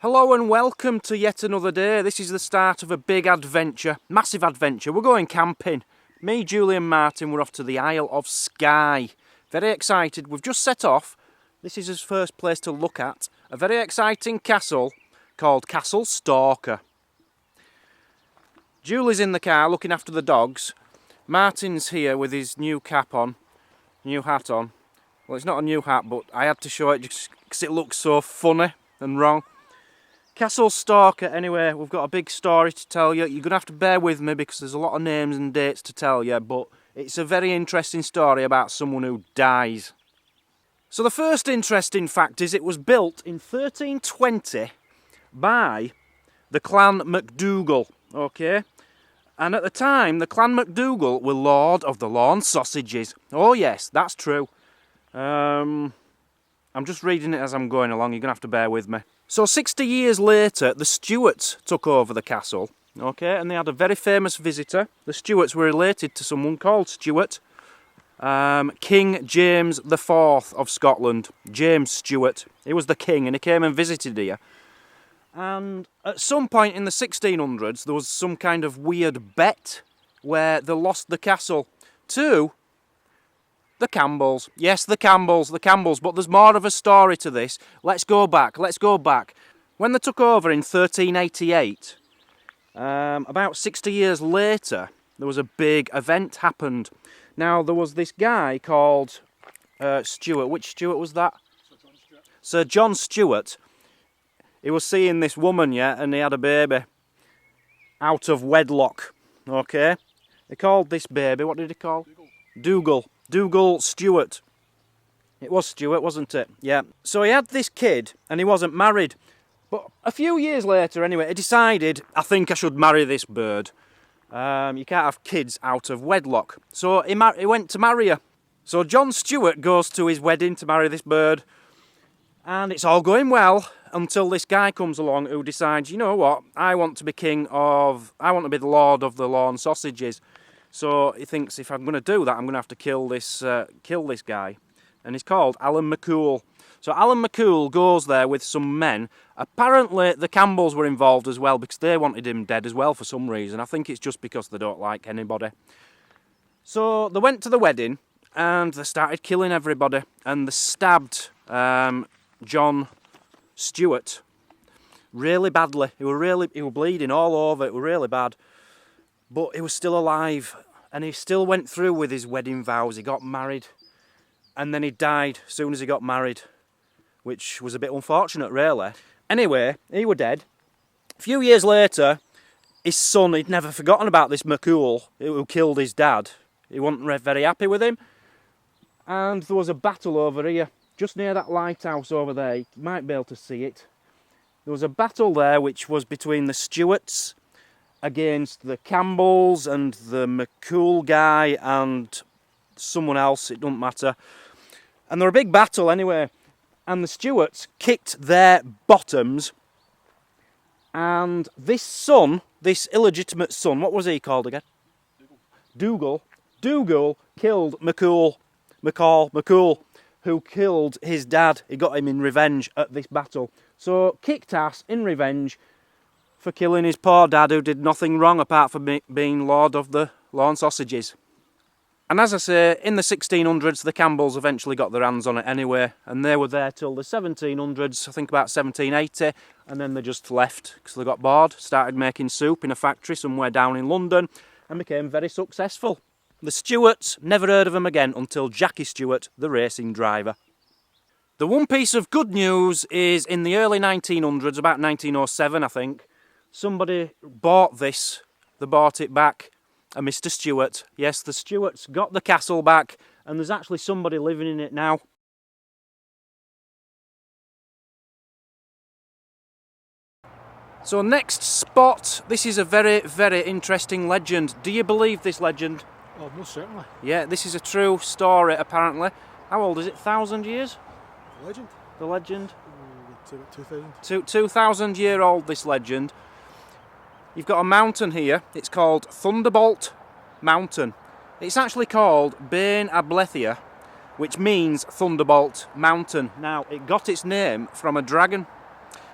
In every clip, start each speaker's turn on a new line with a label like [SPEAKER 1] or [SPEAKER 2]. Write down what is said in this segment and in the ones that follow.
[SPEAKER 1] Hello and welcome to yet another day. This is the start of a big adventure, massive adventure. We're going camping. Me, Julie and Martin, we're off to the Isle of Skye. Very excited. We've just set off. This is his first place to look at. A very exciting castle called Castle Stalker. Julie's in the car looking after the dogs. Martin's here with his new cap on, new hat on. Well, it's not a new hat, but I had to show it just because it looks so funny and wrong. Castle Stalker, anyway, we've got a big story to tell you. You're going to have to bear with me because there's a lot of names and dates to tell you, but it's a very interesting story about someone who dies. So the first interesting fact is it was built in 1320 by the Clan MacDougall, okay? And at the time, the Clan MacDougall were Lord of the Lawn Sausages. Oh yes, that's true. I'm just reading it as I'm going along, you're going to have to bear with me. So 60 years later, the Stuarts took over the castle, okay, and they had a very famous visitor. The Stuarts were related to someone called Stuart, King James IV of Scotland, James Stuart. He was the king and he came and visited here. And at some point in the 1600s, there was some kind of weird bet where they lost the castle to the Campbells. Yes, the Campbells, but there's more of a story to this. Let's go back. When they took over in 1388, about 60 years later, there was a big event happened. Now, there was this guy called Stuart. Which Stuart was that? Sir John Stuart. He was seeing this woman, yeah, and he had a baby out of wedlock, okay? They called this baby, what did he call? Dougal Stuart. It was Stuart, wasn't it? Yeah. So he had this kid and he wasn't married. But a few years later, anyway, he decided, I think I should marry this bird. You can't have kids out of wedlock. So he went to marry her. So John Stuart goes to his wedding to marry this bird. And it's all going well until this guy comes along who decides, you know what, I want to be the Lord of the Lawn Sausages. So he thinks, if I'm going to do that, I'm going to have to kill this guy. And he's called Alan McCool. So Alan McCool goes there with some men. Apparently the Campbells were involved as well because they wanted him dead as well for some reason. I think it's just because they don't like anybody. So they went to the wedding and they started killing everybody. And they stabbed John Stuart really badly. He was bleeding all over. It was really bad. But he was still alive, and he still went through with his wedding vows. He got married, and then he died as soon as he got married, which was a bit unfortunate, really. Anyway, he was dead. A few years later, his son, he'd never forgotten about this McCool, who killed his dad. He wasn't very happy with him, and there was a battle over here, just near that lighthouse over there. You might be able to see it. There was a battle there which was between the Stuarts against the Campbells and the McCool guy and someone else, it doesn't matter. And there was a big battle anyway, and the Stuarts kicked their bottoms, and this son, this illegitimate son, what was he called again? Dougal killed McCool, who killed his dad. He got him in revenge at this battle. So kicked ass in revenge for killing his poor dad who did nothing wrong apart from being Lord of the Lawn Sausages. And as I say, in the 1600s the Campbells eventually got their hands on it anyway, and they were there till the 1700s, I think about 1780, and then they just left because they got bored, started making soup in a factory somewhere down in London, and became very successful. The Stuarts, never heard of them again until Jackie Stewart, the racing driver. The one piece of good news is in the early 1900s, about 1907 I think, somebody bought this, they bought it back, a Mr. Stuart. Yes, the Stuarts got the castle back, and there's actually somebody living in it now. So next spot, this is a very, very interesting legend. Do you believe this legend?
[SPEAKER 2] Oh, most certainly.
[SPEAKER 1] Yeah, this is a true story apparently. How old is it? 1,000 years?
[SPEAKER 2] The legend?
[SPEAKER 1] The legend?
[SPEAKER 2] 2,000.
[SPEAKER 1] 2,000-year-old, this legend. You've got a mountain here. It's called Thunderbolt Mountain. It's actually called Bain Ablethia, which means Thunderbolt Mountain. Now, it got its name from a dragon.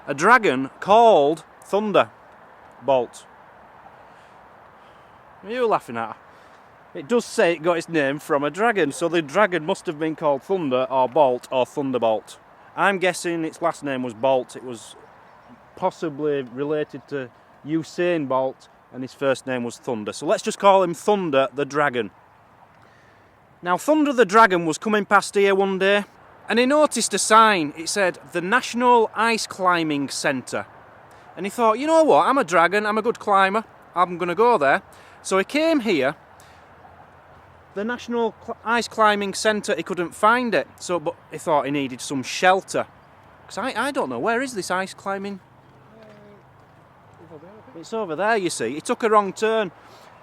[SPEAKER 1] a dragon called Thunderbolt. What are you laughing at? It does say it got its name from a dragon, so the dragon must have been called Thunder or Bolt or Thunderbolt. I'm guessing its last name was Bolt. It was possibly related to Usain Bolt, and his first name was Thunder. So let's just call him Thunder the Dragon. Now, Thunder the Dragon was coming past here one day, and he noticed a sign. It said, the National Ice Climbing Centre. And he thought, you know what, I'm a dragon, I'm a good climber, I'm going to go there. So he came here. The National Ice Climbing Centre, he couldn't find it. But he thought he needed some shelter. Because I don't know, where is this ice climbing? It's over there, you see. He took a wrong turn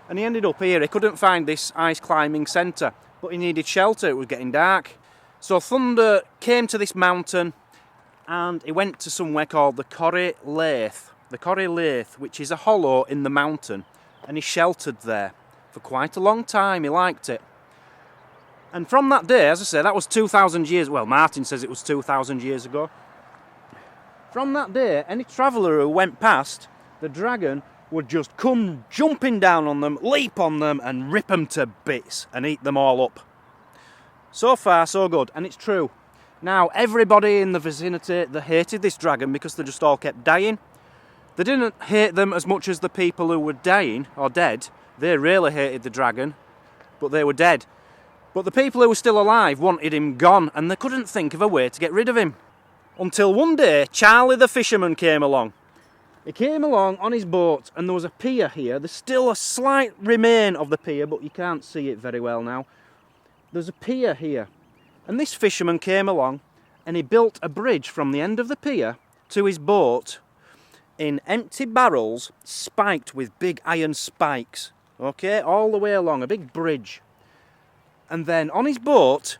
[SPEAKER 1] and he ended up here. He couldn't find this ice climbing centre, but he needed shelter. It was getting dark. So Thunder came to this mountain and he went to somewhere called the Corrie Laith. The Corrie Laith, which is a hollow in the mountain, and he sheltered there for quite a long time. He liked it. And from that day, as I said, that was 2,000 years. Well, Martin says it was 2,000 years ago. From that day, any traveller who went past, the dragon would just come jumping down on them, leap on them and rip them to bits and eat them all up. So far, so good, and it's true. Now, everybody in the vicinity, they hated this dragon because they just all kept dying. They didn't hate them as much as the people who were dying or dead. They really hated the dragon, but they were dead. But the people who were still alive wanted him gone, and they couldn't think of a way to get rid of him. Until one day, Charlie the fisherman came along. He came along on his boat, and there was a pier here. There's still a slight remain of the pier, but you can't see it very well now. There's a pier here. And this fisherman came along, and he built a bridge from the end of the pier to his boat in empty barrels spiked with big iron spikes. Okay, all the way along, a big bridge. And then on his boat,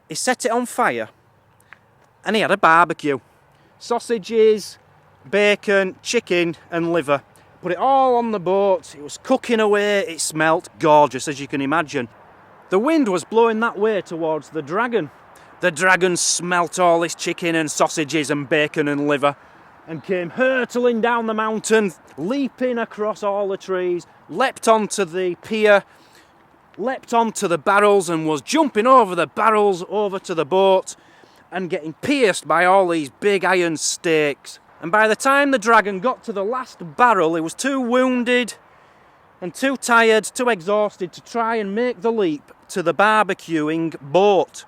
[SPEAKER 1] he set it on fire, and he had a barbecue. Sausages, bacon, chicken and liver. Put it all on the boat. It was cooking away. It smelt gorgeous, as you can imagine. The wind was blowing that way towards the dragon. The dragon smelt all this chicken and sausages and bacon and liver and came hurtling down the mountain, leaping across all the trees, leapt onto the pier, leapt onto the barrels and was jumping over the barrels over to the boat and getting pierced by all these big iron stakes. And by the time the dragon got to the last barrel, he was too wounded and too tired, too exhausted to try and make the leap to the barbecuing boat.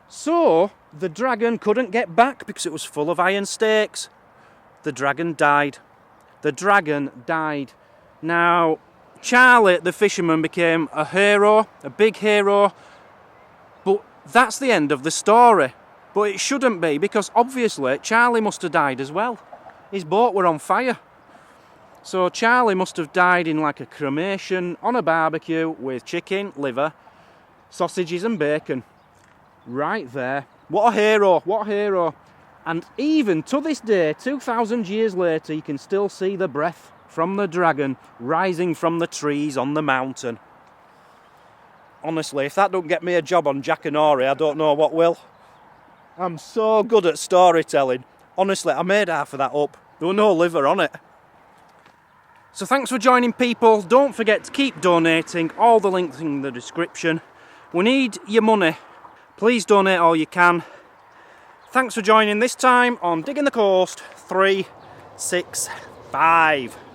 [SPEAKER 1] So the dragon couldn't get back because it was full of iron stakes. The dragon died. The dragon died. Now, Charlie the fisherman became a hero, a big hero, but that's the end of the story. But it shouldn't be, because obviously Charlie must have died as well. His boat were on fire. So Charlie must have died in like a cremation on a barbecue with chicken, liver, sausages and bacon. Right there. What a hero, what a hero. And even to this day, 2,000 years later, you can still see the breath from the dragon rising from the trees on the mountain. Honestly, if that don't get me a job on Jack and Ori, I don't know what will. I'm so good at storytelling. Honestly, I made half of that up. There was no liver on it. So thanks for joining, people. Don't forget to keep donating. All the links in the description. We need your money. Please donate all you can. Thanks for joining this time on Digging the Coast 365.